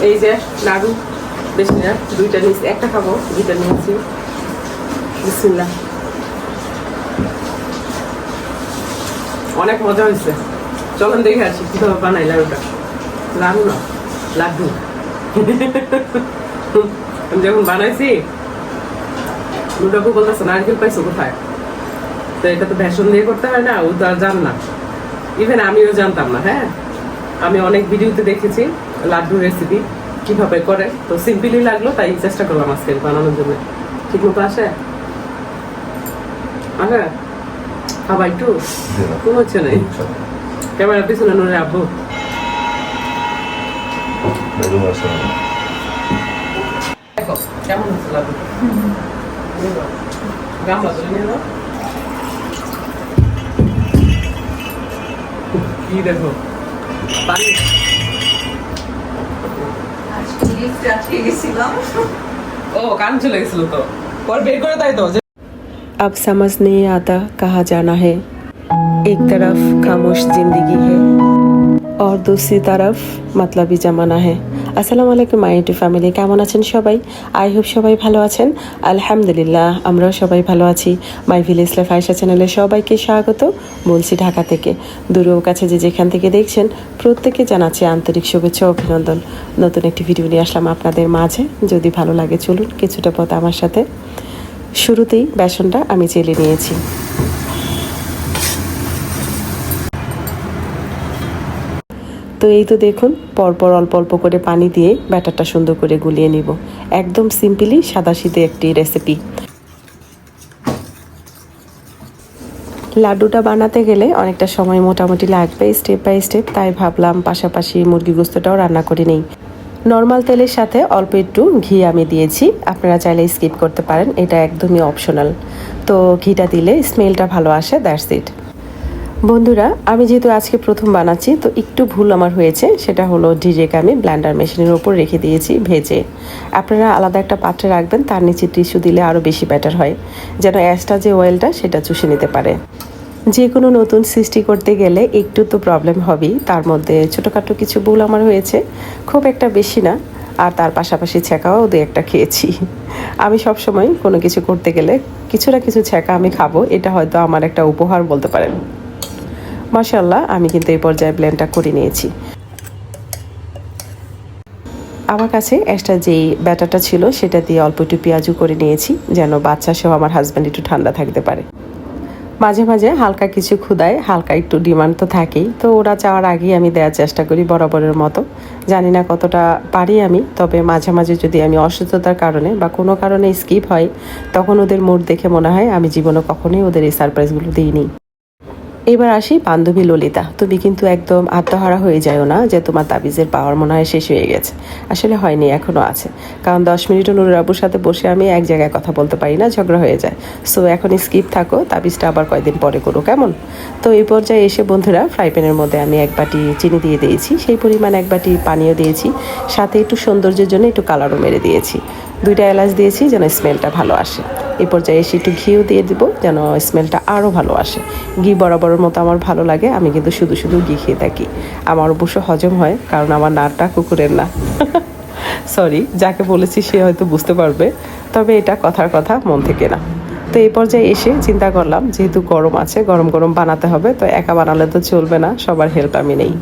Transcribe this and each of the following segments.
এই যে লাডু, বেশি না, দুইটা নিয়েছি, একটা খাবো, দুইটা নিয়েছি। বিসমিল্লাহ। অনেক মজা হয়েছে। চলেন দেখে আসি কিভাবে বানাই লাডুটা। লাডু না, লাড্ডু। আমি যখন বানাইছি দুটাকে বলতেছে নারকেল পাইছো কোথায়, তো এটা তো বেসন দিয়ে করতে হয় না, ও তো আর জান না। ইভেন আমিও জানতাম না। হ্যাঁ, আমি অনেক ভিডিওতে দেখেছি লাড্ডু রেসিপি কিভাবে করে, তো সিম্পলি লাগলো, তাই চেষ্টা করলাম আজকে বানানোর জন্য। ঠিক মতো আসে আগে খাবার একটু কোন হচ্ছে না। ক্যামেরার পিছনে নুরে আব্বু দেখো কেমন হচ্ছে লাড্ডু। গামলা তুলে নিয়ে নাও। কি দেখো পানি ও কান চলে গেছিল তো, পর বের করে তাই তো। अब समझ नहीं आता कहाँ जाना है। एक तरफ खामोश जिंदगी है और दूसरी तरफ मतलबी जमाना है। আসসালামু আলাইকুম মাই ইউটিউব ফ্যামিলি, কেমন আছেন সবাই? আই হোপ সবাই ভালো আছেন। আলহামদুলিল্লাহ আমরাও সবাই ভালো আছি। মাই ভিলেজ লাইফ আয়েশা চ্যানেলে সবাইকে স্বাগত বলছি ঢাকা থেকে। দূরেও কাছে যে যেখান থেকে দেখছেন প্রত্যেকে জানাচ্ছি আন্তরিক শুভেচ্ছা ও অভিনন্দন। নতুন একটি ভিডিও নিয়ে আসলাম আপনাদের মাঝে। যদি ভালো লাগে চলুন কিছুটা পথ আমার সাথে। শুরুতেই বেসনটা আমি চেলে নিয়েছি। তো এই তো দেখুন পরপর অল্প অল্প করে পানি দিয়ে ব্যাটারটা সুন্দর করে গুলিয়ে নিব। একদম সিম্পলি সাদাসিধে একটি রেসিপি। লাড্ডুটা বানাতে গেলে অনেকটা সময় মোটামুটি লাগবে স্টেপ বাই স্টেপ, তাই ভাবলাম পাশাপাশি মুরগি গোস্তটাও রান্না করে নেই। নর্মাল তেলের সাথে অল্প একটু ঘি আমি দিয়েছি, আপনারা চাইলে স্কিপ করতে পারেন, এটা একদমই অপশনাল। তো ঘিটা দিলে স্মেলটা ভালো আসে, দ্যাটস ইট। বন্ধুরা আমি যেহেতু আজকে প্রথম বানাচ্ছি তো একটু ভুল আমার হয়েছে, সেটা হলো ডিরেক্ট আমি ব্লেন্ডার মেশিনের ওপর রেখে দিয়েছি ভেজে। আপনারা আলাদা একটা পাত্রে রাখবেন, তার নিচে টিস্যু দিলে আরও বেশি বেটার হয়, যেন এক্সট্রা যে অয়েলটা সেটা চুষে নিতে পারে। যে কোনো নতুন সৃষ্টি করতে গেলে একটু তো প্রবলেম হবেই, তার মধ্যে ছোটোখাটো কিছু ভুল আমার হয়েছে, খুব একটা বেশি না। আর তার পাশাপাশি ছ্যাঁকাও দু একটা খেয়েছি। আমি সবসময় কোনো কিছু করতে গেলে কিছু না কিছু ছ্যাঁকা আমি খাবো, এটা হয়তো আমার একটা উপহার বলতে পারেন। মাশাআল্লাহ আমি কিন্তু এই পর্যায়ে ব্লেন্ডটা করে নিয়েছি। আমার কাছে এক্সট্রা যেই ব্যাটারটা ছিল সেটা দিয়ে অল্প একটু পেঁয়াজু করে নিয়েছি, যেন বাচ্চা সহ আমার হাজব্যান্ড একটু ঠান্ডা থাকতে পারে। মাঝে মাঝে হালকা কিছু ক্ষুদায় হালকা একটু ডিমান্ড তো থাকেই, তো ওরা চাওয়ার আগেই আমি দেওয়ার চেষ্টা করি বরাবরের মতো। জানি না কতটা পারি আমি, তবে মাঝে মাঝে যদি আমি অসুস্থতার কারণে বা কোনো কারণে স্কিপ হয়, তখন ওদের মুড দেখে মনে হয় আমি জীবনে কখনোই ওদের এই সারপ্রাইজগুলো দিইনি। এবার আসি বান্ধবী ললিতা, তুমি কিন্তু একদম আত্মহারা হয়ে যাও না যে তোমার তাবিজের পাওয়ার মনে হয় শেষ হয়ে গেছে। আসলে হয়নি, এখনও আছে। কারণ 10 মিনিটও নুরুর আব্বুর সাথে বসে আমি এক জায়গায় কথা বলতে পারি না, ঝগড়া হয়ে যায়। সো এখন স্কিপ থাকো, তাবিজটা আবার কয়েকদিন পরে করো কেমন। তো এই পর্যায়ে এসে বন্ধুরা ফ্রাই প্যানের মধ্যে আমি এক বাটি চিনি দিয়ে দিয়েছি, সেই পরিমাণ এক বাটি পানিও দিয়েছি, সাথে একটু সৌন্দর্যের জন্য একটু কালারও মেরে দিয়েছি। 2টা এলাচ দিয়েছি যেন স্মেলটা ভালো আসে। এই পর্যায়ে এসে একটু ঘিও দিয়ে দিব যেন স্মেলটা আরও ভালো আসে। ঘি বরাবরের মতো আমার ভালো লাগে, আমি কিন্তু শুধু শুধু ঘি খেয়ে থাকি। আমার অবশ্য হজম হয়, কারণ আমার নাড়টা কুকুরের না। সরি, যাকে বলেছি সে হয়তো বুঝতে পারবে, তবে এটা কথার কথা, মন থেকে না। তো এই পর্যায়ে এসে চিন্তা করলাম যেহেতু গরম আছে, গরম গরম বানাতে হবে, তো একা বানালে তো চলবে না, সবার হেল্প আমি নেই।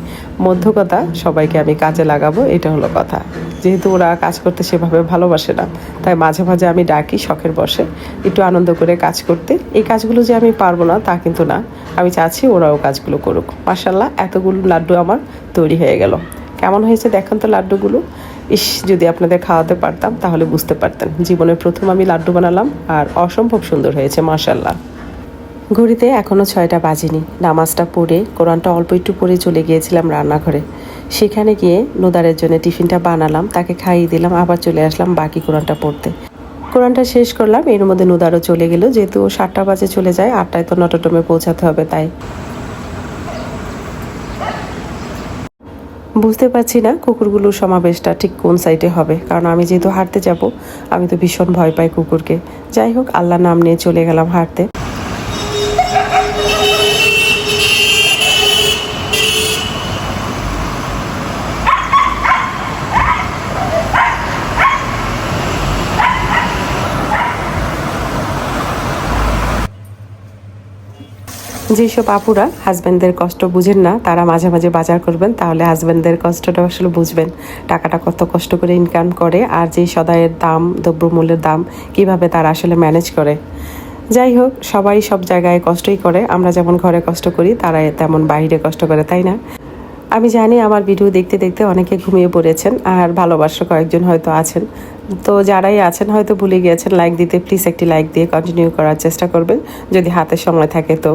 মধ্য কথা, সবাইকে আমি কাজে লাগাবো, এটা হলো কথা। যেহেতু ওরা কাজ করতে সেভাবে ভালোবাসে না, তাই মাঝে মাঝে আমি ডাকি শখের বসে একটু আনন্দ করে কাজ করতে। এই কাজগুলো যে আমি পারবো না তা কিন্তু না, আমি চাচ্ছি ওরাও কাজগুলো করুক। মাশাআল্লাহ এতগুলো লাড্ডু আমার তৈরি হয়ে গেল। কেমন হয়েছে দেখেন তো লাড্ডুগুলো। ইস, যদি আপনাদের খাওয়াতে পারতাম তাহলে বুঝতে পারতেন। জীবনের প্রথম আমি লাড্ডু বানালাম আর অসম্ভব সুন্দর হয়েছে মাশাআল্লাহ। ঘড়িতে এখনও 6টা বাজেনি। নামাজটা পড়ে কোরআনটা অল্প একটু পড়ে চলে গিয়েছিলাম রান্নাঘরে। সেখানে গিয়ে নুদারের জন্য টিফিনটা বানালাম, তাকে খাইয়ে দিলাম, আবার চলে আসলাম বাকি কোরআনটা পড়তে। কোরআনটা শেষ করলাম, এর মধ্যে নুদারও চলে গেল, যেহেতু 7টা বাজে চলে যায়, 8টায় তো নটরডেমে পৌঁছাতে হবে, তাই বুঝতে পারছি না কুকুরগুলোর সমাবেশটা ঠিক কোন সাইডে হবে, কারণ আমি যেহেতু হাঁটতে যাব, আমি তো ভীষণ ভয় পাই কুকুরকে। যাই হোক, আল্লাহর নাম নিয়ে চলে গেলাম হাঁটতে। যেসব আপুরা হাজব্যান্ডদের কষ্ট বুঝেন না তারা মাঝে মাঝে বাজার করবেন, তাহলে হাজব্যান্ডদের কষ্টটা আসলে বুঝবেন, টাকাটা কত কষ্ট করে ইনকাম করে আর যে সদাইয়ের দাম, দ্রব্যমূল্যের দাম কিভাবে তারা আসলে ম্যানেজ করে। যাই হোক, সবাই সব জায়গায় কষ্টই করে, আমরা যেমন ঘরে কষ্ট করি তারা তেমন বাইরে কষ্ট করে, তাই না? আমি জানি আমার ভিডিও দেখতে দেখতে অনেকে ঘুমিয়ে পড়েছেন আর ভালোবাসা কয়েকজন হয়তো আছেন, তো যারাই আছেন হয়তো ভুলে গিয়েছেন লাইক দিতে, প্লিজ একটি লাইক দিয়ে কন্টিনিউ করার চেষ্টা করবেন যদি হাতে সময় থাকে তো।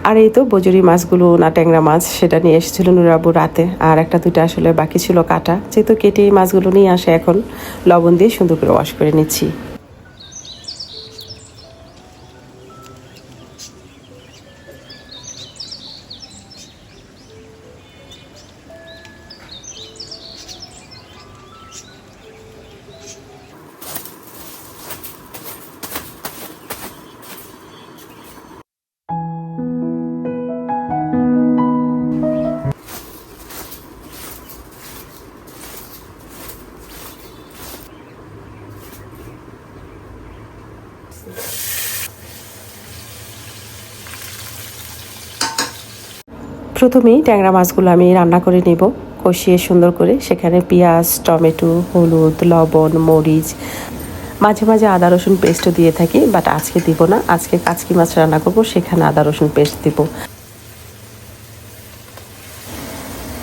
আর এই তো বজুরি মাছগুলো না ট্যাংরা মাছ, সেটা নিয়ে এসেছিল নুরাবু রাতে, আর একটা দুটো আসলে বাকি ছিল কাটা, যেহেতু কেটে এই মাছগুলো নিয়ে আসে, এখন লবণ দিয়ে সুন্দর করে ওয়াশ করে নিচ্ছি। প্রথমেই ট্যাংরা মাছগুলো আমি রান্না করে নেব, কষিয়ে সুন্দর করে, সেখানে পেঁয়াজ, টমেটো, হলুদ, লবণ, মরিচ, মাঝে মাঝে আদা রসুন পেস্টও দিয়ে থাকি, বাট আজকে দিব না, আজকে কাচকি মাছ রান্না করব, সেখানে আদা রসুন পেস্ট দিব।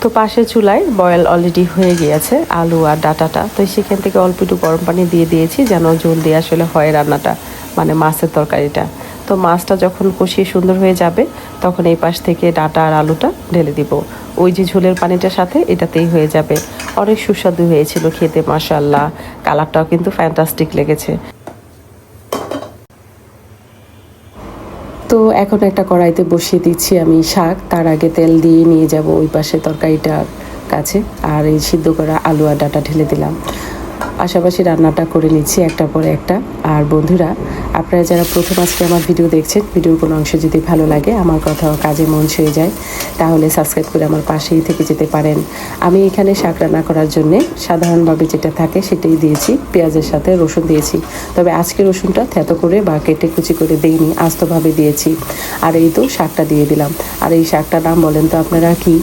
তো পাশের চুলায় বয়েল অলরেডি হয়ে গিয়েছে আলু আর ডাটাটা, তো সেখান থেকে অল্প একটু গরম পানি দিয়ে দিয়েছি যেন জলদি আসলে হয় রান্নাটা, মানে মাছের তরকারিটা। তো মাছটা যখন কষিয়ে সুন্দর হয়ে যাবে তখন এই পাশ থেকে ডাটা আর আলুটা ঢেলে দিব, ওই যে ঝোলের পানিটার সাথে এটাতেই হয়ে যাবে। অনেক সুস্বাদু হয়েছিল খেতে, মাশাআল্লাহ, কালারটাও কিন্তু ফ্যান্টাস্টিক লেগেছে। তো এখন একটা কড়াইতে বসিয়ে দিচ্ছি আমি শাক, তার আগে তেল দিয়ে নিয়ে যাব ওই পাশে তরকারিটার কাছে, আর এই সিদ্ধ করা আলু আর ডাটা ঢেলে দিলাম। পাশাপাশি রান্নাটা করে নিচ্ছি একটার পরে একটা। আর বন্ধুরা, আপনারা যারা প্রথম আজকে আমার ভিডিও দেখছেন, ভিডিওর কোনো অংশ যদি ভালো লাগে, আমার কথাও কাজে মন ছুঁয়ে যায়, তাহলে সাবস্ক্রাইব করে আমার পাশেই থেকে যেতে পারেন। আমি এখানে শাক রান্না করার জন্যে সাধারণভাবে যেটা থাকে সেটাই দিয়েছি, পেঁয়াজের সাথে রসুন দিয়েছি, তবে আজকে রসুনটা থেতো করে বা কেটে কুচি করে দিইনি, আস্তভাবে দিয়েছি। আর এই তো শাকটা দিয়ে দিলাম। আর এই শাকটার নাম বলেন তো আপনারা কি?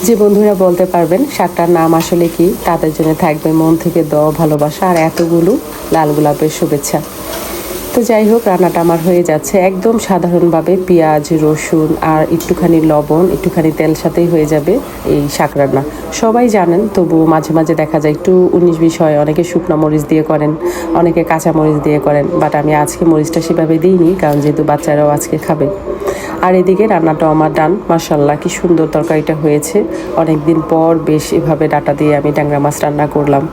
যে বন্ধুরা বলতে পারবেন শাকটার নাম আসলে কি, তাদের জন্য থাকবে মন থেকে দেওয়া ভালোবাসা আর এতগুলো লাল গোলাপের শুভেচ্ছা। তো যাই হোক, রান্নাটা আমার হয়ে যাচ্ছে একদম সাধারণভাবে, পেঁয়াজ, রসুন আর একটুখানি লবণ, একটুখানি তেল সাথেই হয়ে যাবে এই শাক রান্না। সবাই জানেন, তবু মাঝে মাঝে দেখা যায় একটু 19-20 হয়, অনেকে শুকনো মরিচ দিয়ে করেন, অনেকে কাঁচা মরিচ দিয়ে করেন, বাট আমি আজকে মরিচটা সেভাবে দিইনি, কারণ যেহেতু বাচ্চারাও আজকে খাবে। আর এদিকে রান্নাটা আমার ডান, মাশাআল্লাহ, কি সুন্দর তরকারিটা হয়েছে। অনেক দিন পর বেশ এভাবে ডাটা দিয়ে আমি ট্যাংরা মাছ রান্না করলাম।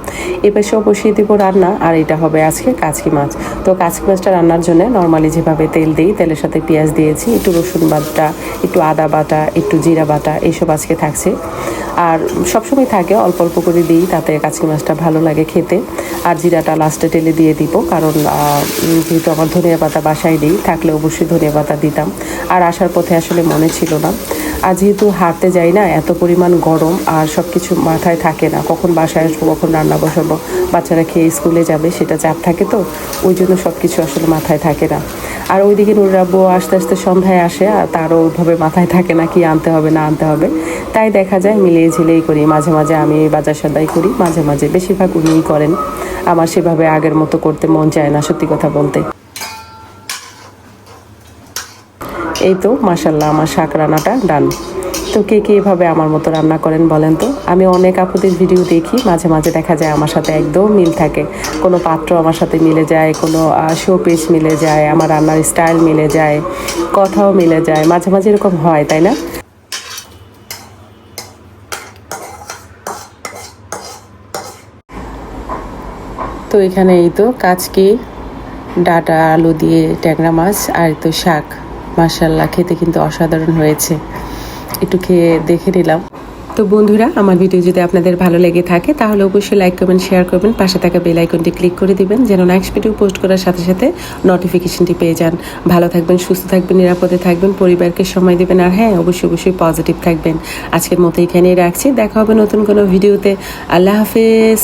এবার সব বসিয়ে দেবো রান্না, আর এটা হবে আজকে কাচকি মাছ। তো কাচকি মাছটা রান্নার জন্য নর্মালি যেভাবে তেল দিই, তেলের সাথে পেঁয়াজ দিয়েছি, একটু রসুন বাটা, একটু আদা বাটা, একটু জিরা বাটা, এইসব আজকে থাকছে। আর সবসময় থাকে, অল্প অল্প করে দিই, তাতে কাচকি মাছটা ভালো লাগে খেতে। আর জিরাটা লাস্টে টেলে দিয়ে দিব, কারণ যেহেতু আমার ধনিয়া পাতা বাসায় দিই, থাকলে অবশ্যই ধনিয়া পাতা দিতাম। আর আসার পথে আসলে মনে ছিল না, আর যেহেতু হাঁটতে যাই না, এত পরিমাণ গরম আর সব কিছু মাথায় থাকে না, কখন বাসায় আসবো, কখন রান্না বসাবো, বাচ্চারা খেয়ে স্কুলে যাবে, সেটা চাপ থাকে, তো ওই জন্য সব কিছু আসলে মাথায় থাকে না। আর ওইদিকে নুরাব্বু আস্তে আস্তে সন্ধ্যায় আসে, আর তারও ওইভাবে মাথায় থাকে না কি আনতে হবে না আনতে হবে, তাই দেখা যায় মিলিয়ে ঝিলেই করি। মাঝে মাঝে আমি বাজার সদাই করি, মাঝে মাঝে বেশিরভাগ উনিই করেন। আমার সেভাবে আগের মতো করতে মন চায় না, সত্যি কথা বলতে। এই তো মাশাআল্লাহ, আমার শাক রান্নাটা ডান। তো কে কে এভাবে আমার মতো রান্না করেন বলেন তো? আমি অনেক আপুদের ভিডিও দেখি, মাঝে মাঝে দেখা যায় আমার সাথে একদম মিল থাকে, কোনো পাত্র আমার সাথে মিলে যায়, কোনো শো পিস মিলে যায়, আমার রান্নার স্টাইল মিলে যায়, কথাও মিলে যায়, মাঝে মাঝে এরকম হয়, তাই না? তো এখানে এই তো কাচকি, ডাটা, আলু দিয়ে ট্যাংরা মাছ, আর তো শাক, মাশাআল্লাহ, খেতে কিন্তু অসাধারণ হয়েছে। একটু খেয়ে দেখে নিলাম। তো বন্ধুরা, আমার ভিডিও যদি আপনাদের ভালো লেগে থাকে তাহলে অবশ্যই লাইক করবেন, শেয়ার করবেন, পাশে থাকা বেল আইকনটি ক্লিক করে দিবেন যেন নেক্সট ভিডিও পোস্ট করার সাথে সাথে নোটিফিকেশনটি পেয়ে যান। ভালো থাকবেন, সুস্থ থাকবেন, নিরাপদে থাকবেন, পরিবারকে সময় দিবেন, আর হ্যাঁ, অবশ্যই অবশ্যই পজিটিভ থাকবেন। আজকের মতো এখানেই রাখছি, দেখা হবে নতুন কোনো ভিডিওতে। আল্লাহ হাফেজ।